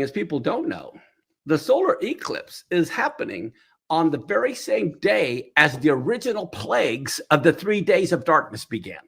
As people don't know, the solar eclipse is happening on the very same day as the original plagues of the 3 days of darkness began.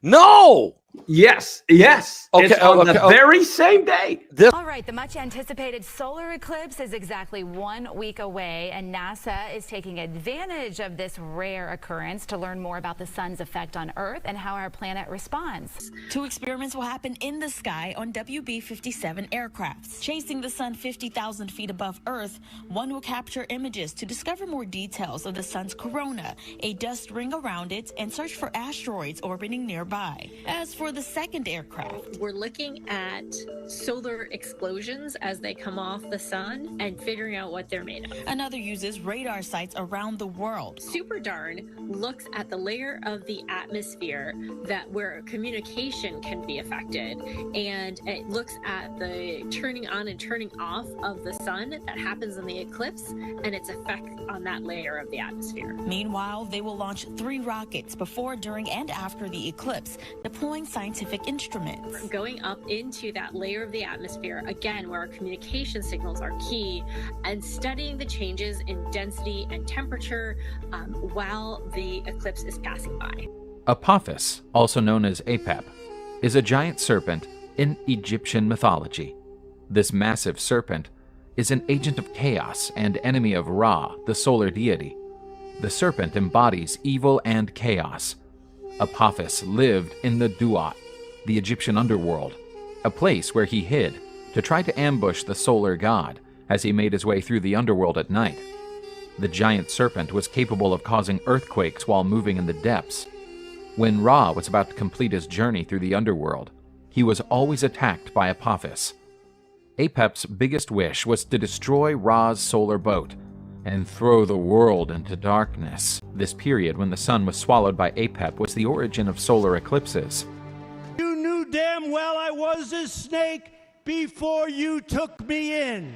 No! Yes, yes. Okay, it's on the very same day. All right, the much anticipated solar eclipse is exactly 1 week away, and NASA is taking advantage of this rare occurrence to learn more about the sun's effect on Earth and how our planet responds. 2 experiments will happen in the sky on WB-57 aircrafts. Chasing the sun 50,000 feet above Earth, one will capture images to discover more details of the sun's corona, a dust ring around it, and search for asteroids orbiting nearby. As for the second aircraft, we're looking at solar explosions as they come off the sun and figuring out what they're made of. Another uses radar sites around the world. Super Darn looks at the layer of the atmosphere where communication can be affected, and it looks at the turning on and turning off of the sun that happens in the eclipse and its effect on that layer of the atmosphere. Meanwhile, they will launch 3 rockets before, during, and after the eclipse, deploying scientific instruments. Going up into that layer of the atmosphere, again, where our communication signals are key, and studying the changes in density and temperature while the eclipse is passing by. Apophis, also known as Apep, is a giant serpent in Egyptian mythology. This massive serpent is an agent of chaos and enemy of Ra, the solar deity. The serpent embodies evil and chaos. Apophis lived in the Duat, the Egyptian underworld, a place where he hid to try to ambush the solar god as he made his way through the underworld at night. The giant serpent was capable of causing earthquakes while moving in the depths. When Ra was about to complete his journey through the underworld, he was always attacked by Apophis. Apep's biggest wish was to destroy Ra's solar boat and throw the world into darkness. This period when the sun was swallowed by Apep was the origin of solar eclipses. You knew damn well I was a snake before you took me in.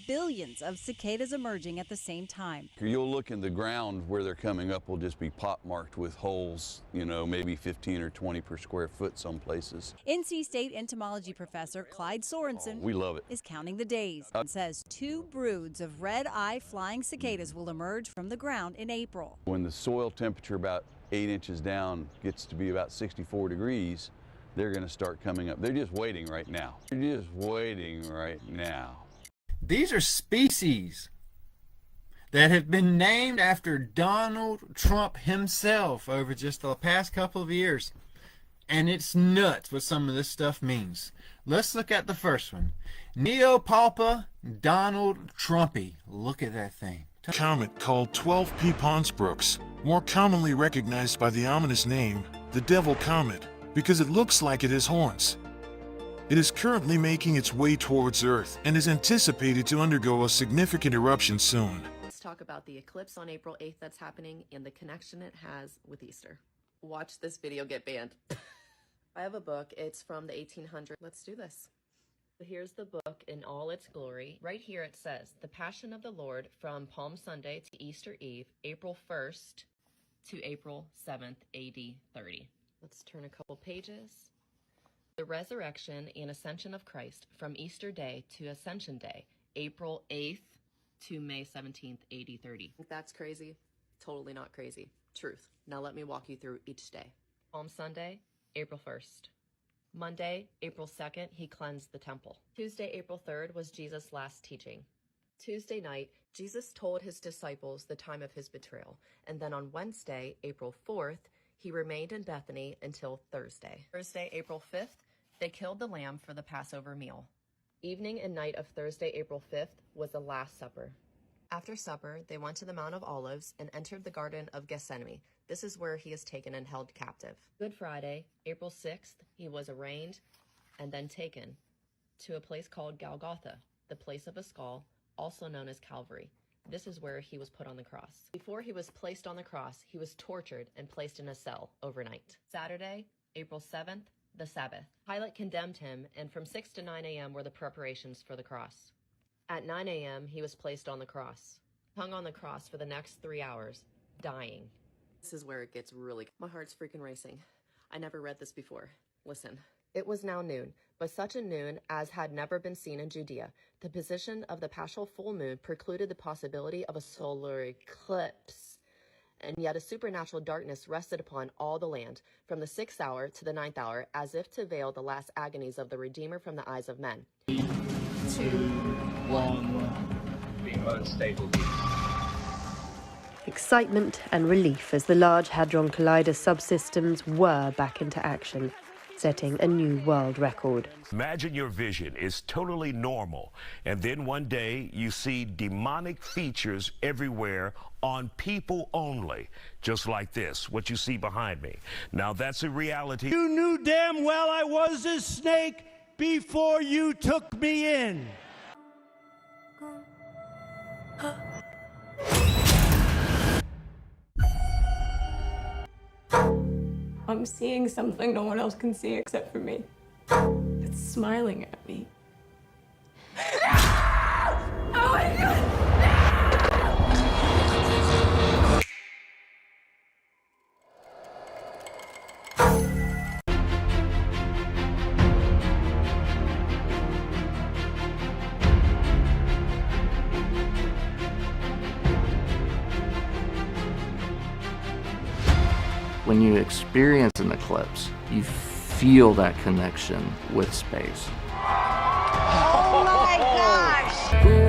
Billions of cicadas emerging at the same time. You'll look in the ground where they're coming up will just be pot-marked with holes, maybe 15 or 20 per square foot some places. NC State entomology professor Clyde Sorensen we love it. Is counting the days and says 2 broods of red-eye flying cicadas will emerge from the ground in April. When the soil temperature about 8 inches down gets to be about 64 degrees, they're going to start coming up. They're just waiting right now. They're just waiting right now. These are species that have been named after Donald Trump himself over just the past couple of years. And it's nuts what some of this stuff means. Let's look at the first one. Neopalpa Donald Trumpy. Look at that thing. Comet called 12P Ponsbrooks, more commonly recognized by the ominous name, the Devil Comet, because it looks like it has horns. It is currently making its way towards Earth and is anticipated to undergo a significant eruption soon. Let's talk about the eclipse on April 8th that's happening and the connection it has with Easter. Watch this video get banned. I have a book. It's from the 1800s. Let's do this. Here's the book in all its glory. Right here it says, The Passion of the Lord from Palm Sunday to Easter Eve, April 1st to April 7th, AD 30. Let's turn a couple pages. The Resurrection and Ascension of Christ from Easter Day to Ascension Day, April 8th to May 17th, AD 30. That's crazy? Totally not crazy. Truth. Now let me walk you through each day. Palm Sunday, April 1st. Monday, April 2nd, he cleansed the temple. Tuesday, April 3rd was Jesus' last teaching. Tuesday night, Jesus told his disciples the time of his betrayal. And then on Wednesday, April 4th, he remained in Bethany until Thursday. Thursday, April 5th, they killed the lamb for the Passover meal. Evening and night of Thursday, April 5th was the Last Supper. After supper, they went to the Mount of Olives and entered the Garden of Gethsemane. This is where he is taken and held captive. Good Friday, April 6th, he was arraigned and then taken to a place called Golgotha, the place of a skull, also known as Calvary. This is where he was put on the cross. Before he was placed on the cross, he was tortured and placed in a cell overnight. Saturday, April 7th, the Sabbath. Pilate condemned him, and from 6 to 9 a.m. were the preparations for the cross. At 9 a.m., he was placed on the cross, hung on the cross for the next 3 hours, dying. This is where it gets really... My heart's freaking racing. I never read this before. Listen. It was now noon, but such a noon as had never been seen in Judea. The position of the partial full moon precluded the possibility of a solar eclipse, and yet a supernatural darkness rested upon all the land, from the 6th hour to the 9th hour, as if to veil the last agonies of the Redeemer from the eyes of men. 2, 1, being unstable. Excitement and relief as the Large Hadron Collider subsystems were back into action, setting a new world record. Imagine your vision is totally normal, and then one day you see demonic features everywhere on people only, just like this, what you see behind me. Now that's a reality. You knew damn well I was a snake before you took me in. I'm seeing something no one else can see except for me. It's smiling at me. Oh my God! When you experience an eclipse, you feel that connection with space. Oh my gosh!